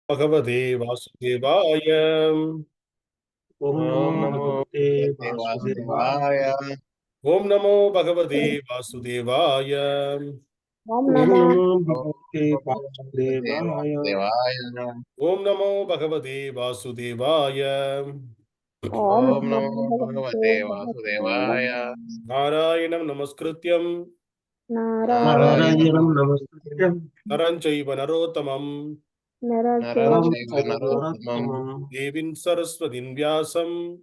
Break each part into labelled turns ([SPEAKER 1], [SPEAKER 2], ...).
[SPEAKER 1] Bhagavate Vasudevaya.
[SPEAKER 2] Om Namo Bhagavate Vasudevaya.
[SPEAKER 1] Om Namo Bhagavate Vasudevaya.
[SPEAKER 2] Om Namo Bhagavate Vasudevaya.
[SPEAKER 1] Om Namo Bhagavate Vasudevaya.
[SPEAKER 2] Om Namo Bhagavate Vasudevaya.
[SPEAKER 1] Narayanam Namaskrityam
[SPEAKER 2] Narayanam Namaskrityam
[SPEAKER 1] Naram Chaiva Narottamam
[SPEAKER 2] Naram Chaiva Narottamam
[SPEAKER 1] Devim Saraswatim Vyasam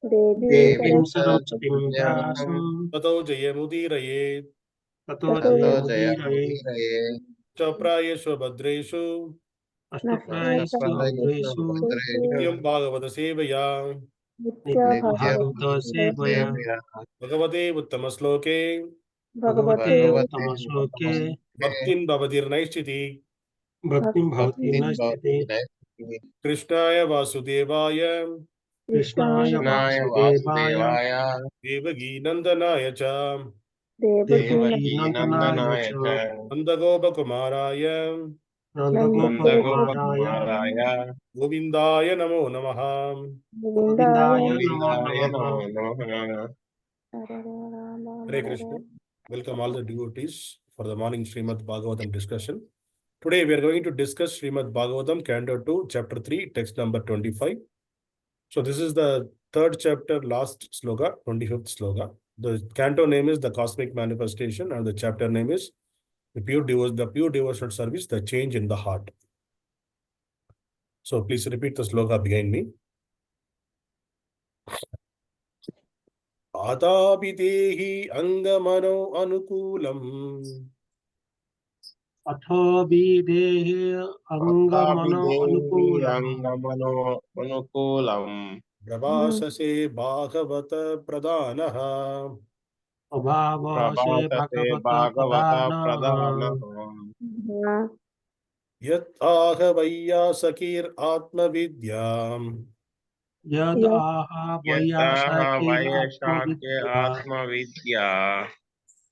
[SPEAKER 2] Devim Saraswatim Vyasam
[SPEAKER 1] Tato Jayamudiraye
[SPEAKER 2] Tato Jayamudiraye
[SPEAKER 1] Chaprayeshva Bhadreshu
[SPEAKER 2] Ashtaprayasvadreshu
[SPEAKER 1] Nityam Bhagavata Sevaya
[SPEAKER 2] Nityam Bhagavata-sevaya
[SPEAKER 1] Bhagavate Uttamasloke
[SPEAKER 2] Bhagavate Uttamasloke
[SPEAKER 1] Bhaktin Bhavatir Naishchiti
[SPEAKER 2] Bhaktim Bhavati Nastiti
[SPEAKER 1] Krishnaya Vasudevaya
[SPEAKER 2] Krishnaya Vasudevaya
[SPEAKER 1] Devagi Nandanaya Cha
[SPEAKER 2] Devaki Nandanaya Cha
[SPEAKER 1] Nandagopakumaraya
[SPEAKER 2] Nandagopakumaraya
[SPEAKER 1] Govindaya Namo Namaha.
[SPEAKER 2] Govindaya Namo Namaha.
[SPEAKER 1] Hare Krishna. Welcome all the devotees for the morning Srimad Bhagavatam discussion. Today we are going to discuss Srimad Bhagavatam, Canto 2, Chapter 3, text number 25. So this is the third chapter, last sloka, 25th sloka. The canto name is The Cosmic Manifestation and the chapter name is The Pure Devotional Service, The Change in the Heart. So please repeat the sloka behind me. Athābhidhehi aṅga mano anukūlam.
[SPEAKER 2] Athābhidhehi aṅga mano anukūlam.
[SPEAKER 1] prabhāṣase bhāgavata-pradhānaḥ.
[SPEAKER 2] Prabhāṣase bhāgavata-pradhānaḥ.
[SPEAKER 1] Yatha vaiyāsakir ātma-vidyā.
[SPEAKER 2] Athā
[SPEAKER 3] vaiyāsakir ātma-vidyā.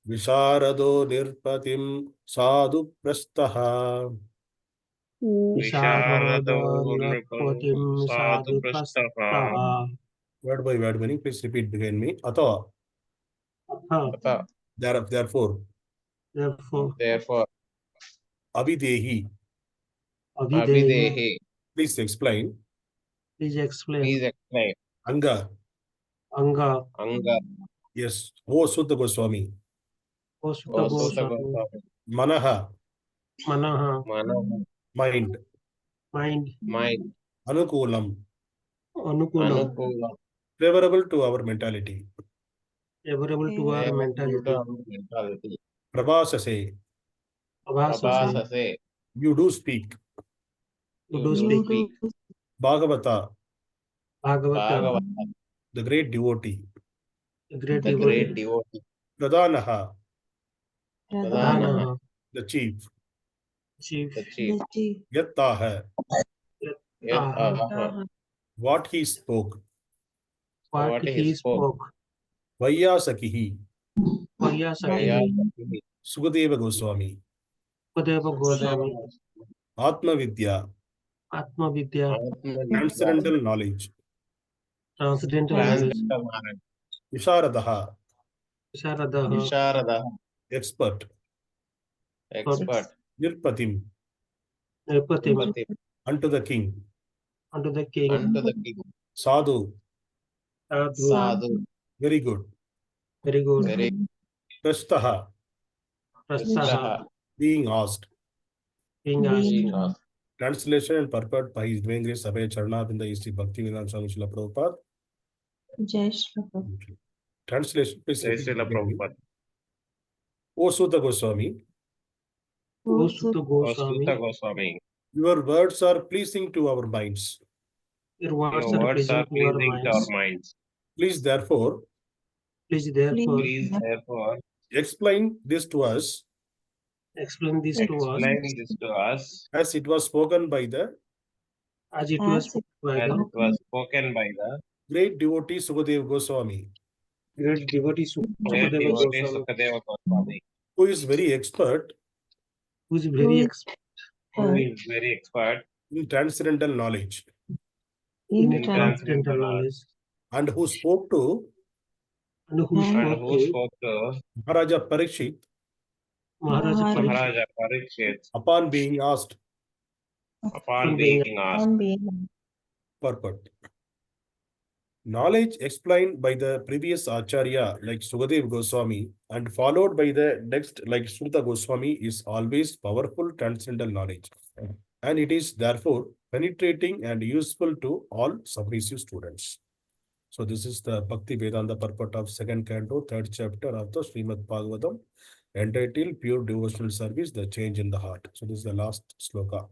[SPEAKER 1] viśārado nṛpatim sādhu pṛṣṭaḥ.
[SPEAKER 3] viśārado
[SPEAKER 2] nṛpatim sādhu pṛṣṭaḥ.
[SPEAKER 1] Word by word meaning, please repeat behind me. Atha.
[SPEAKER 3] Atha.
[SPEAKER 1] Therefore. Abhidhehi.
[SPEAKER 3] Abhidhehi.
[SPEAKER 1] Please explain. Aṅga.
[SPEAKER 2] Aṅga.
[SPEAKER 1] Yes. O Sūta Gosvāmī.
[SPEAKER 2] Sūta Gosvāmī.
[SPEAKER 1] Manaḥ. Mind. Anukūlam. Favorable to our mentality. Prabhāṣase. You do speak. Bhagavata. The great devotee. Pradhānaḥ. The chief. Yattah. What he spoke. Vaiyāsakiḥ. Śukadeva Gosvāmī. ātma-vidyā. Transcendental knowledge. viśāradaḥ. Expert. nṛpatim. Unto the king. Sādhu. Very good. pṛṣṭaḥ. Being asked. Translation and purport by His Divine Grace Abhay Charanabinda Sri Bhaktivedanta Swami Srila Prabhupada. Translation, please. O Sūta Gosvāmī. Your words are pleasing to our minds. Please therefore explain this to us as it was spoken by the great devotee Śukadeva Gosvāmī, who is very expert in transcendental knowledge,
[SPEAKER 2] in transcendental knowledge,
[SPEAKER 1] and who spoke to
[SPEAKER 2] and who
[SPEAKER 3] and who
[SPEAKER 2] spoke
[SPEAKER 3] spoke to
[SPEAKER 1] Mahārāja Parīkṣit
[SPEAKER 2] Mahārāja Parīkṣit
[SPEAKER 3] Mahārāja Parīkṣit
[SPEAKER 1] upon being asked
[SPEAKER 3] upon being asked
[SPEAKER 1] purport. Knowledge explained by the previous Acharya like Śukadeva Gosvāmī and followed by the next like Sūta Gosvāmī is always powerful transcendental knowledge, and it is therefore penetrating and useful to all submissive students. So this is the Bhakti Vedanta purport of second canto, third chapter of the Srimad Bhagavatam, entitled Pure Devotional Service, the Change in the Heart. So this is the last sloka.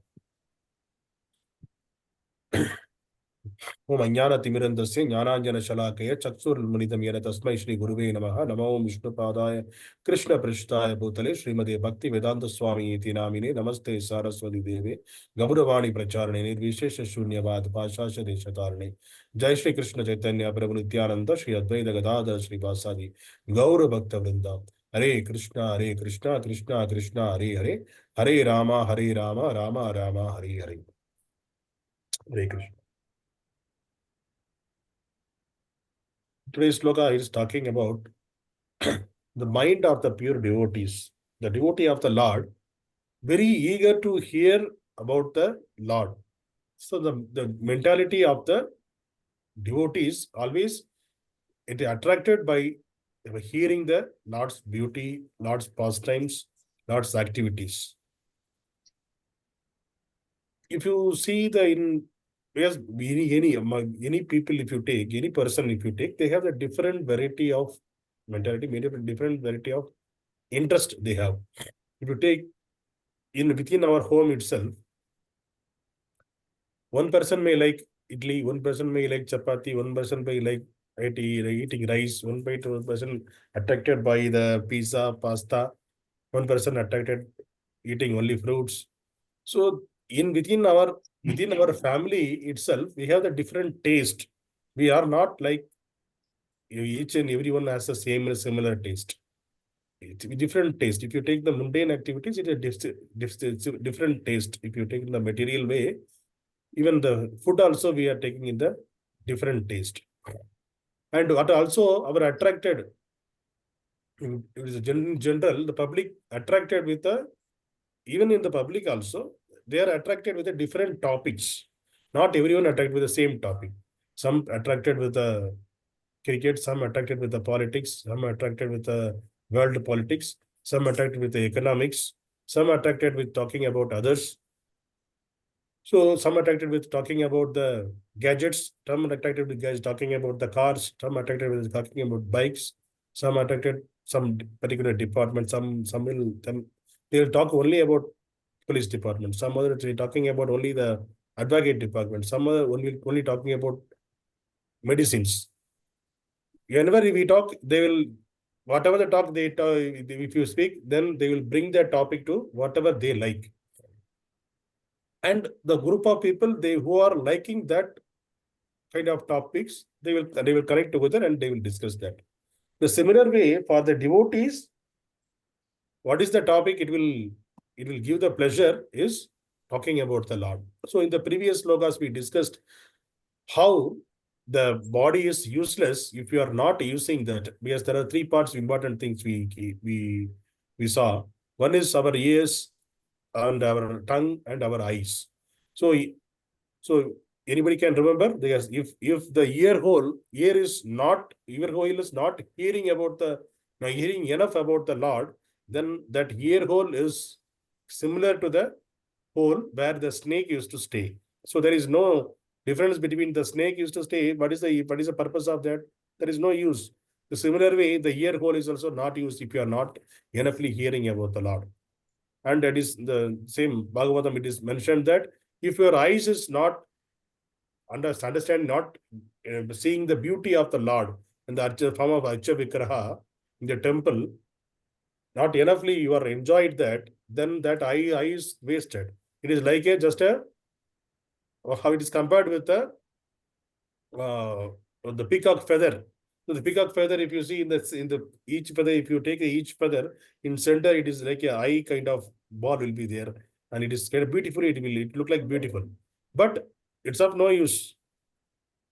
[SPEAKER 1] Om Ajnana Timirandasya Jnananjana Shalakaya Chaksurulmunitam Yena Tasmai Shri Guruve Namaha Namo Vishnu Padaya Krishna Prṛṣṭaḥ Bhutale Srimade Bhakti Vedanta Swami Iti Namine Namaste Saraswati Deve Gauravani Pracharane Nirvishesha Shunyavad Bhāgavata Deshatarane Jai Shri Krishna Chaitanya Prabhu Nityananda Shri Advaita Gadadhara Shri Vasadi Gaura Bhakta Vrinda Hare Krishna Krishna Krishna Hare Hare Hare Rama Rama Rama Hare Hare. Hare Krishna. Today's sloka is talking about the mind of the pure devotees, the devotee of the Lord, very eager to hear about the Lord. So the mentality of the devotees always it is attracted by hearing the Lord's beauty, Lord's pastimes, Lord's activities. If you see yes, any people, if you take, any person, if you take, they have a different variety of mentality, different variety of interest they have. If you take within our home itself, one person may like idli, one person may like chapati, one person may like eating rice, one person attracted by the pizza, pasta, one person attracted eating only fruits. So within our family itself, we have the different taste. We are not like each and everyone has the similar taste. It's a different taste. If you take the mundane activities, it's a different taste. If you take in the material way, even the food also we are taking in the different taste. And what also our attracted, it is in general, the public attracted with even in the public also, they are attracted with the different topics. Not everyone attracted with the same topic. Some attracted with the cricket, some attracted with the politics, some attracted with the world politics, some attracted with the economics, some attracted with talking about others. So some attracted with talking about the gadgets, some attracted with talking about the cars, some attracted with talking about bikes, some attracted some particular department, some they will talk only about police department, some other talking about only the advocate department, some other only talking about medicines. Whenever we talk, they will, whatever the talk they talk, if you speak, then they will bring that topic to whatever they like. And the group of people who are liking that kind of topics, they will connect together and they will discuss that. The similar way for the devotees, what is the topic it will give the pleasure is talking about the Lord. So in the previous slokas we discussed how the body is useless if you are not using that, because there are three parts important things we saw. One is our ears and our tongue and our eyes. So anybody can remember, because if the ear hole is not hearing enough about the Lord, then that ear hole is similar to the hole where the snake used to stay. So there is no difference between the snake used to stay. What is the purpose of that? There is no use. The similar way, the ear hole is also not used if you are not enoughly hearing about the Lord. And that is the same Bhagavatam. It is mentioned that if your eyes is not understand, not seeing the beauty of the Lord in the form of Archa Vigraha in the temple, not enoughly you are enjoyed that, then that eye is wasted. It is like how it is compared with the peacock feather. So the peacock feather, if you see in the each feather, if you take each feather in center, it is like a eye kind of ball will be there, and it is kind of beautiful. It look like beautiful. but it's of no use.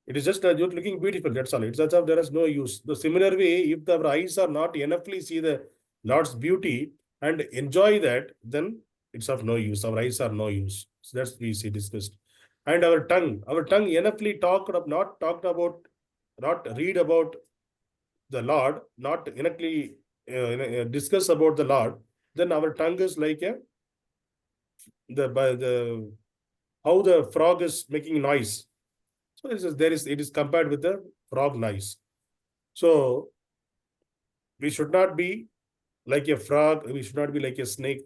[SPEAKER 1] It is just you're looking beautiful, that's all. It's just of there is no use. The similar way, if our eyes are not enoughly see the Lord's beauty and enjoy that, then it's of no use. Our eyes are no use. So that's we see discussed. And our tongue enoughly not read about the Lord, not enoughly discuss about the Lord, then our tongue is like how the frog is making noise. So it is compared with the frog noise. So we should not be like a frog, we should not be like a snake.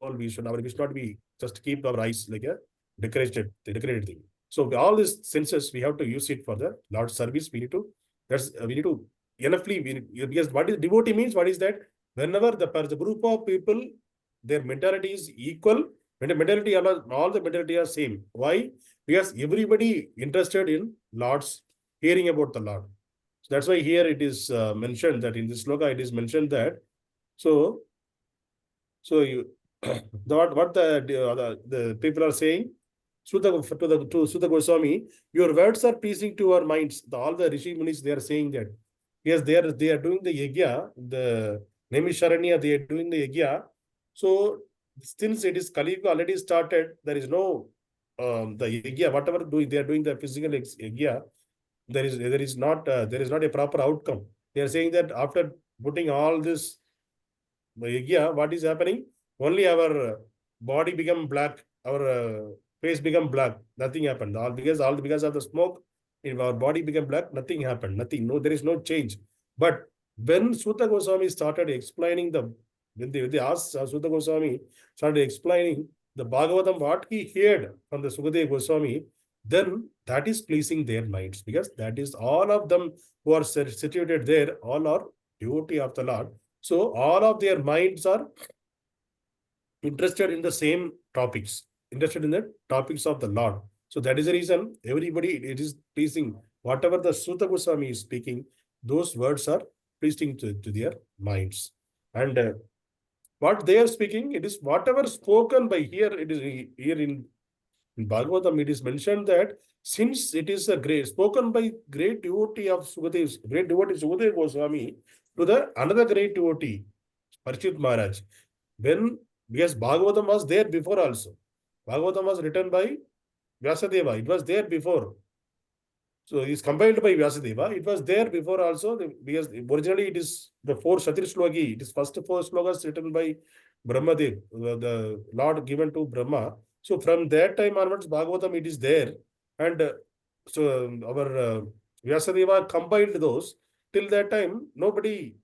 [SPEAKER 1] We should not be just keep our eyes like a decorated thing. So all these senses we have to use it for the Lord's service. We need to enoughly because what is devotee means, what is that? Whenever the group of people, their mentality is equal, mentality all the mentality are same. Why? Because everybody interested in Lord's hearing about the Lord. So that's why here it is mentioned that in this sloka it is mentioned that so you what the people are saying, Sūta Gosvāmī, your words are pleasing to our minds. All the Rishi Munis, they are saying that. Yes, they are doing the yajna, the Naimisharanya, they are doing the yajna. So since it is Kali Yuga already started, there is no the yajna, whatever they are doing the physical yajna, there is not a proper outcome. They are saying that after putting all this yajna, what is happening? Only our body become black, our face become black, nothing happened. All because of the smoke, in our body became black, nothing happened, nothing, no, there is no change. But when Sūta Gosvāmī started explaining when they asked Sūta Gosvāmī started explaining the Bhagavatam, what he heard from the Śukadeva Gosvāmī, then that is pleasing their minds, because that is all of them who are situated there, all are devotee of the Lord. So all of their minds are interested in the same topics, interested in the topics of the Lord. So that is the reason everybody, it is pleasing. Whatever the Sūta Gosvāmī is speaking, those words are pleasing to their minds. And what they are speaking, it is whatever spoken by here, it is here in Bhagavatam, it is mentioned that since it is spoken by great devotee of great devotee Śukadeva Gosvāmī to the another great devotee, Parīkṣit Maharaj, because Bhagavatam was there before also. Bhagavatam was written by Vyasadeva. It was there before. So it is compiled by Vyasadeva. It was there before also, because originally it is the 4 Shatir Shloki. It is first 4 slokas written by Brahmadev, the Lord given to Brahma. So from that time onwards, Bhagavatam, it is there. And so our Vyasadeva compiled those. Till that time, nobody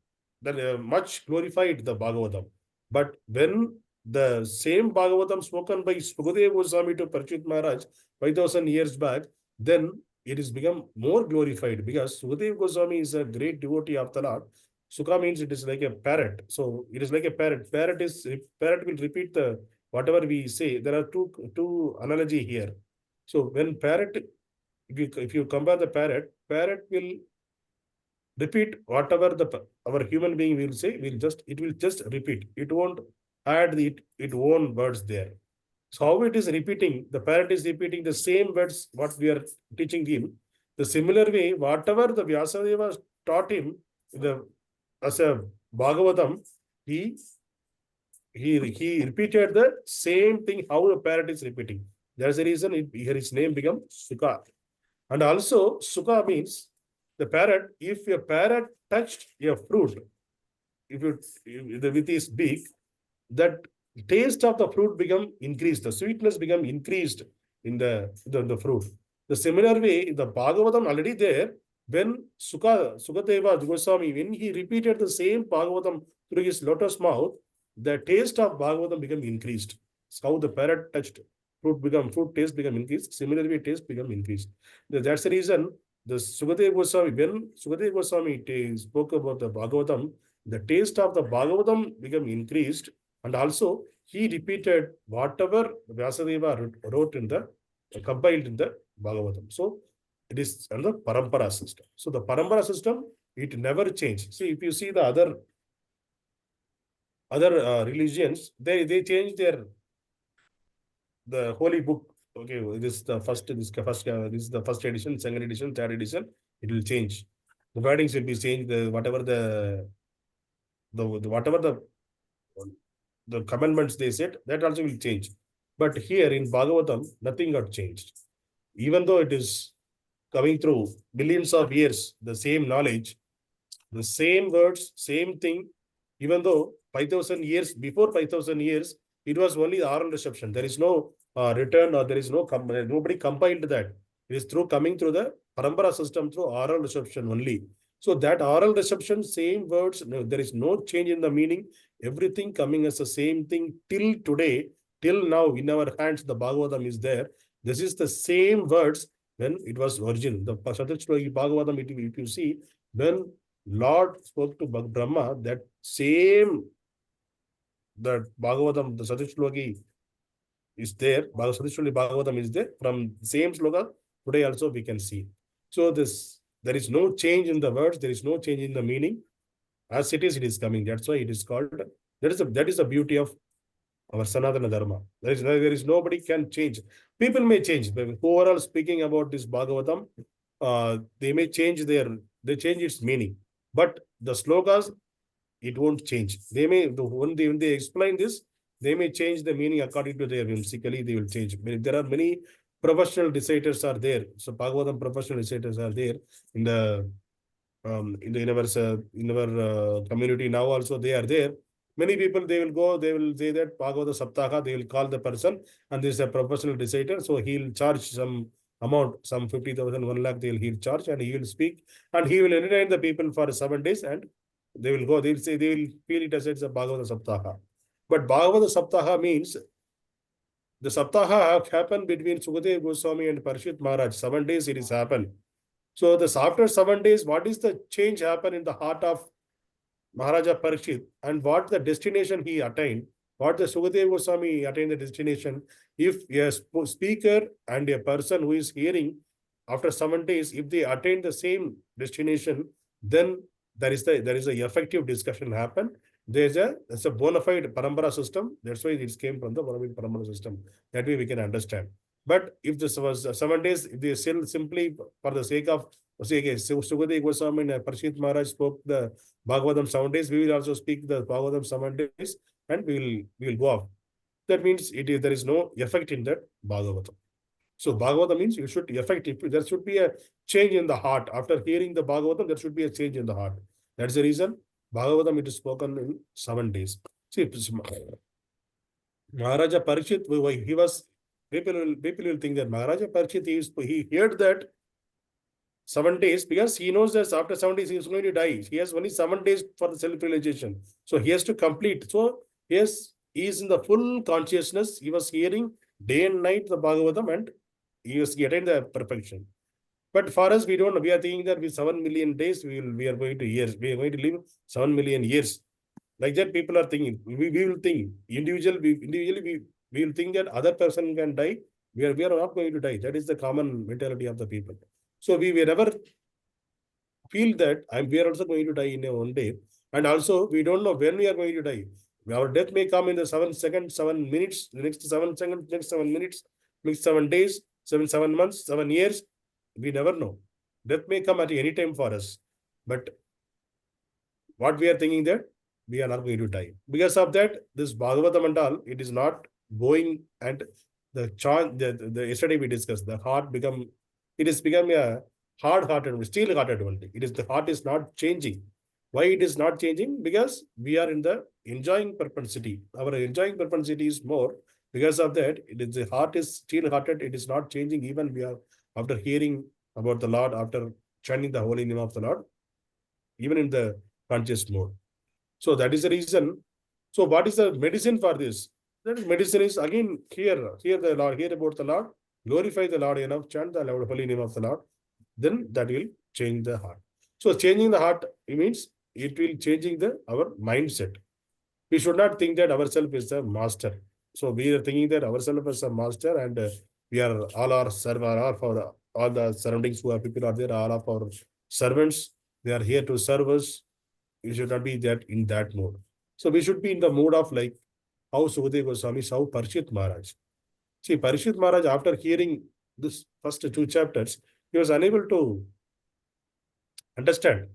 [SPEAKER 1] much glorified the Bhagavatam. But when the same Bhagavatam spoken by Śukadeva Gosvāmī to Parīkṣit Maharaj 5,000 years back, then it is become more glorified, because Śukadeva Gosvāmī is a great devotee of the Lord. Sukha means it is like a parrot. So it is like a parrot. Parrot will repeat whatever we say. There are two analogy here. So when parrot, if you compare the parrot will repeat whatever our human being will say, it will just repeat. It won't add its own words there. So how it is repeating, the parrot is repeating the same words what we are teaching him. The similar way, whatever the Vyasadeva taught him as a Bhagavatam, he repeated the same thing how the parrot is repeating. There's a reason here his name become Sukha. And also Sukha means the parrot. If a parrot touched a fruit, with his beak, that taste of the fruit become increased, the sweetness become increased in the fruit. The similar way, the Bhagavatam already there, when Śukadeva Gosvāmī, when he repeated the same Bhagavatam through his lotus mouth, the taste of Bhagavatam become increased. It's how the parrot touched fruit taste become increased. Similarly, taste become increased. That's the reason the Śukadeva Gosvāmī, when Śukadeva Gosvāmī spoke about the Bhagavatam, the taste of the Bhagavatam become increased, and also he repeated whatever Vyasadeva wrote compiled in the Bhagavatam. So it is under parampara system. So the parampara system, it never changed. See, if you see the other religions, they change their the holy book. Okay, this is the first, this is the first edition, second edition, third edition. It will change. The wordings will be changed. Whatever whatever the commandments they said, that also will change. But here in Bhagavatam, nothing got changed. Even though it is coming through billions of years, the same knowledge, the same words, same thing, even though 5,000 years, before 5,000 years, it was only oral reception. There is no return, or there is no, nobody compiled that. It is coming through the parampara system through oral reception only. So that oral reception, same words, there is no change in the meaning. Everything coming as the same thing till today, till now in our hands, the Bhagavatam is there. This is the same words when it was original. The Bhagavatam, if you see, when Lord spoke to Brahma, that same, that Bhagavatam, the Satyashloki is there, Satyashloki Bhagavatam is there, from same sloka, today also we can see. So there is no change in the words, there is no change in the meaning. As it is coming. That's why it is called, that is the beauty of our Sanatana Dharma. There is nobody can change. People may change, but overall speaking about this Bhagavatam, they may change they change its meaning. But the slokas, it won't change. They may, when they explain this, they may change the meaning according to their whimsically, they will change. There are many professional reciters are there. So Bhagavatam professional reciters are there in our community now also they are there. Many people, they will go, they will say that Bhagavata Saptaha, they will call the person, and this is a professional reciter, so he'll charge some amount, some 50,000, 1 lakh, he'll charge, and he will speak, and he will entertain the people for 7 days, and they will go, they'll say, they will feel it as it's a Bhagavata Saptaha. But Bhagavata Saptaha means, the Saptaha happened between Śukadeva Gosvāmī and Parīkṣit Maharaj. 7 days it is happened. So after 7 days, what is the change happen in the heart of Mahārāja Parīkṣit, and what the destination he attained, what the Śukadeva Gosvāmī attained the destination. If a speaker and a person who is hearing, after 7 days, if they attain the same destination, then there is a effective discussion happen. There's a bona fide parampara system. That's why it came from the bona fide parampara system. That way we can understand. But if this was 7 days, if they simply for the sake of, Śukadeva Gosvāmī and Parīkṣit Maharaj spoke the Bhagavatam 7 days, we will also speak the Bhagavatam 7 days, and we will go off. That means there is no effect in that Bhagavatam. So Bhagavatam means you should effective. There should be a change in the heart. After hearing the Bhagavatam, there should be a change in the heart. That's the reason Bhagavatam it is spoken in 7 days. See, Mahārāja Parīkṣit, he was, people will think that Mahārāja Parīkṣit, he heard that 7 days, because he knows that after 7 days he is going to die. He has only 7 days for the self-realization. So he has to complete. So yes, he is in the full consciousness. He was hearing day and night the Bhagavatam, and he was getting the perfection. But for us, we are thinking that with 7 million days, we are going to live 7 million years. Like that, people are thinking. We will think individually, we will think that other person can die. We are not going to die. That is the common mentality of the people. So we will never feel that we are also going to die in one day. And also, we don't know when we are going to die. Our death may come in the 7 seconds, 7 minutes, the next 7 seconds, next 7 minutes, next 7 days, 7 months, 7 years. We never know. Death may come at any time for us. But what we are thinking that we are not going to die. Because of that, this Bhagavatam and all, it is not going, and the yesterday we discussed, the heart it has become a hard-hearted, steel-hearted only. The heart is not changing. Why it is not changing? Because we are in the enjoying propensity. Our enjoying propensity is more. Because of that, the heart is steel-hearted. It is not changing. Even we are, after hearing about the Lord, after chanting the holy name of the Lord, even in the conscious mode. So that is the reason. So what is the medicine for this? That medicine is again hear the Lord, hear about the Lord, glorify the Lord enough, chant the holy name of the Lord, then that will change the heart. So changing the heart, it means it will changing our mindset. We should not think that ourselves is the master. So we are thinking that ourselves is a master, and we are all our server, for all the surroundings who are people are there, all of our servants, they are here to serve us. We should not be in that mode. So we should be in the mode of like how Śukadeva Gosvāmī, how Parīkṣit Maharaj. See, Parīkṣit Maharaj, after hearing this first 2 chapters, he was unable to understand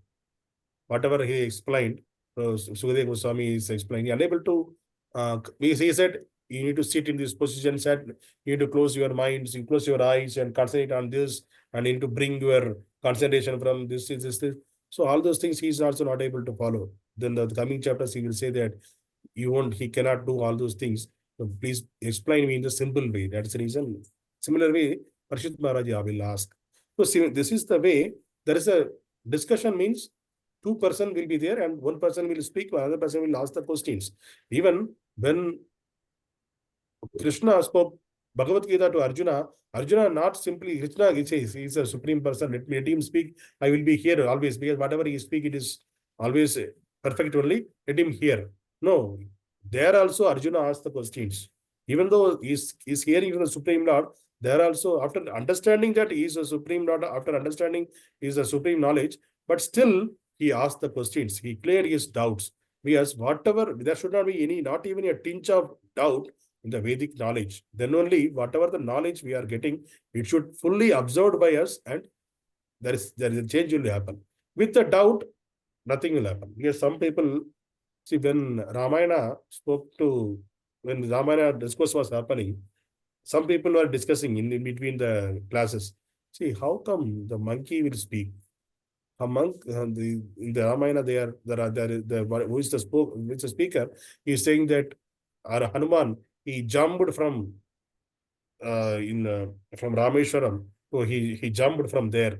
[SPEAKER 1] whatever he explained. So Śukadeva Gosvāmī is explaining, unable to, he said, you need to sit in this position, you need to close your minds, you close your eyes and concentrate on this, and you need to bring your concentration from this. So all those things he is also not able to follow. Then the coming chapters he will say that he cannot do all those things. So please explain me in the simple way. That's the reason. Similar way, Parīkṣit Maharaj will ask. So see, this is the way. There is a discussion, means 2 persons will be there and 1 person will speak, another person will ask the questions. Even when Krishna spoke Bhagavad Gita to Arjuna, Arjuna not simply, Krishna says, he is a supreme person, let him speak, I will be here always, because whatever he speak, it is always perfect only, let him hear. No, there also Arjuna asked the questions. Even though he is hearing from the Supreme Lord, there also, after understanding that he is a Supreme Lord, after understanding he is a supreme knowledge, but still he asked the questions, he cleared his doubts. Because whatever, there should not be any, not even a tinge of doubt in the Vedic knowledge. Then only whatever the knowledge we are getting, it should fully absorbed by us, and there is a change will happen. With the doubt, nothing will happen. Because some people, see, when Ramayana when Ramayana discourse was happening, some people were discussing in between the classes. See, how come the monkey will speak? A monk, in the Ramayana, who is the speaker, he is saying that Hanuman, he jumped from Rameshwaram. So he jumped from there.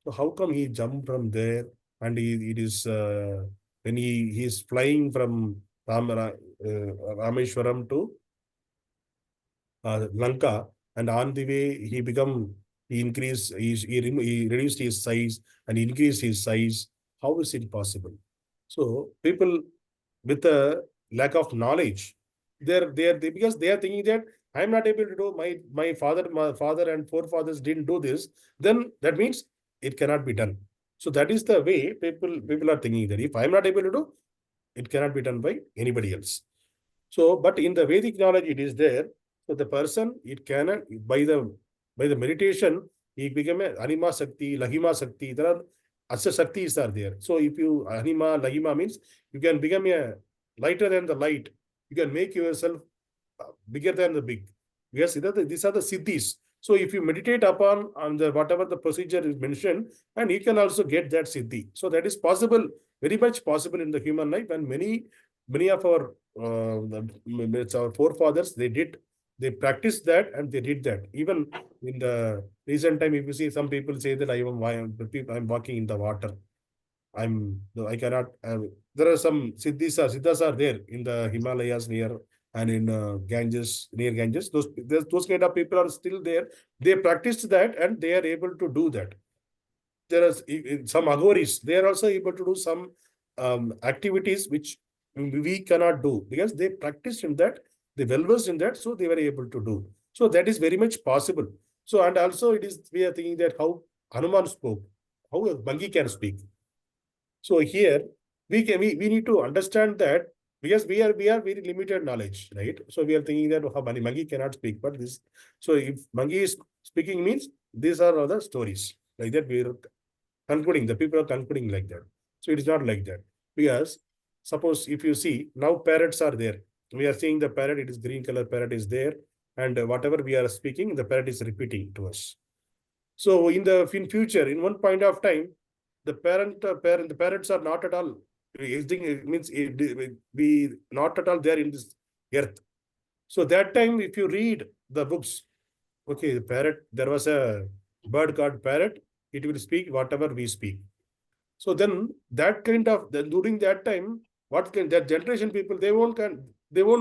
[SPEAKER 1] So how come he jumped from there? And it is when he is flying from Rameshwaram to Lanka, and on the way he reduced his size and increased his size. How is it possible? So people with a lack of knowledge, because they are thinking that I am not able to do, my father and forefathers didn't do this, then that means it cannot be done. So that is the way people are thinking, that if I am not able to do, it cannot be done by anybody else. So, but in the Vedic knowledge, it is there. So the person, it cannot, by the meditation, he become a anima sakti, lahima sakti. There are asa saktis are there. So if you anima, lahima means you can become a lighter than the light. You can make yourself bigger than the big. Yes, these are the siddhis. So if you meditate upon whatever the procedure is mentioned, and you can also get that siddhi. So that is possible, very much possible in the human life, and many of our forefathers, they practiced that and they did that. Even in the recent time, if you see, some people say that I'm walking in the water. I cannot. There are some siddhas are there in the Himalayas near and in near Ganges. Those kind of people are still there. They practiced that and they are able to do that. There are some aghoris. They are also able to do some activities which we cannot do, because they practiced in that, they well-versed in that, so they were able to do. So that is very much possible. So, and also we are thinking that how Hanuman spoke, how a monkey can speak. So here we need to understand that, because we are very limited knowledge, right? So we are thinking that how monkey cannot speak, but this. So if monkey is speaking, means these are other stories like that. We are concluding. The people are concluding like that. So it is not like that, because suppose if you see now parrots are there. We are seeing the parrot. It is green color parrot is there, and whatever we are speaking, the parrot is repeating to us. So in future, in one point of time, the parrots are not at all existing. It means we not at all there in this earth. So that time, if you read the books, okay, the parrot, there was a bird called parrot. It will speak whatever we speak. So then during that time, that generation people, they won't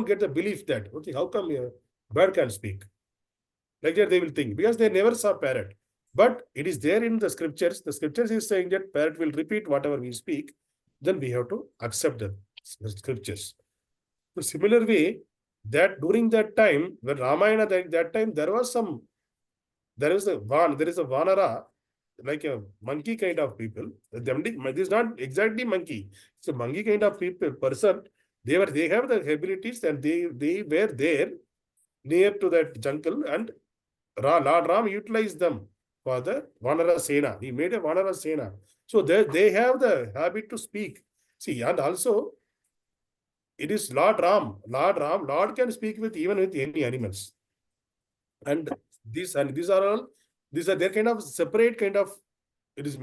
[SPEAKER 1] get the belief that, okay, how come a bird can speak? Like that they will think, because they never saw parrot. But it is there in the scriptures. The scriptures is saying that parrot will repeat whatever we speak. Then we have to accept the scriptures. So similar way, that during that time, when Ramayana, that time, there is a Vanara, like a monkey kind of people. This is not exactly monkey. It's a monkey kind of person. They have the abilities, and they were there near to that jungle, and Lord Ram utilized them for the Vanara Sena. He made a Vanara Sena. So they have the habit to speak. See, and also it is Lord Lord can speak with even with any animals. And these are all, these are their kind of separate kind of, it's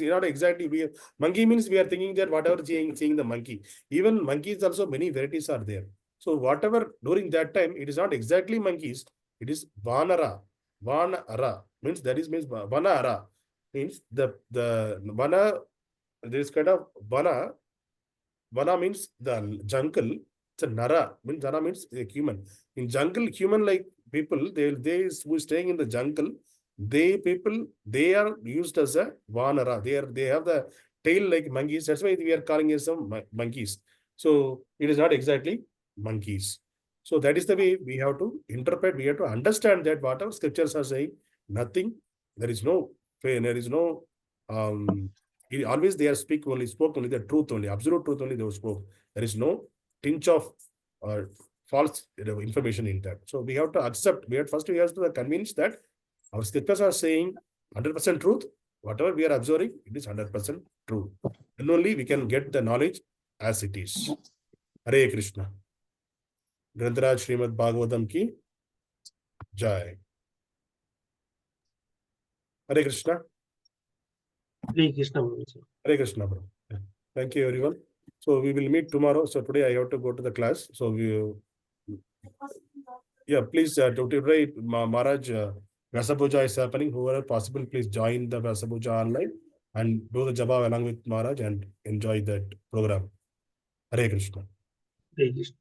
[SPEAKER 1] not exactly, monkey means we are thinking that whatever seeing the monkey. Even monkeys also, many varieties are there. So whatever during that time, it is not exactly monkeys, it is Vanara. Vanara means Vanara means the Vana, this kind of Vana means the jungle. It's a Nara means a human. In jungle, human like people, they who is staying in the jungle, they are used as a Vanara. They have the tail like monkeys. That's why we are calling it some monkeys. So it is not exactly monkeys. So that is the way we have to interpret. We have to understand that whatever scriptures are saying, nothing. There is no. Always they are spoke only the truth only, absolute truth only they spoke. There is no tinge of false information in that. So we have to accept. We have to convince that our scriptures are saying 100% truth. Whatever we are observing, it is 100% true. And only we can get the knowledge as it is. Hare Krishna. Grantaraj Srimad Bhagavatam ki Jai. Hare Krishna.
[SPEAKER 2] Hare Krishna.
[SPEAKER 1] Hare Krishna, bro. Thank you, everyone. So we will meet tomorrow. So today I have to go to the class. So please today Maharaj Vyasa Puja is happening. Whoever possible, please join the Vyasa Puja online and do the japa along with Maharaj and enjoy that program. Hare Krishna.
[SPEAKER 2] Hare Krishna.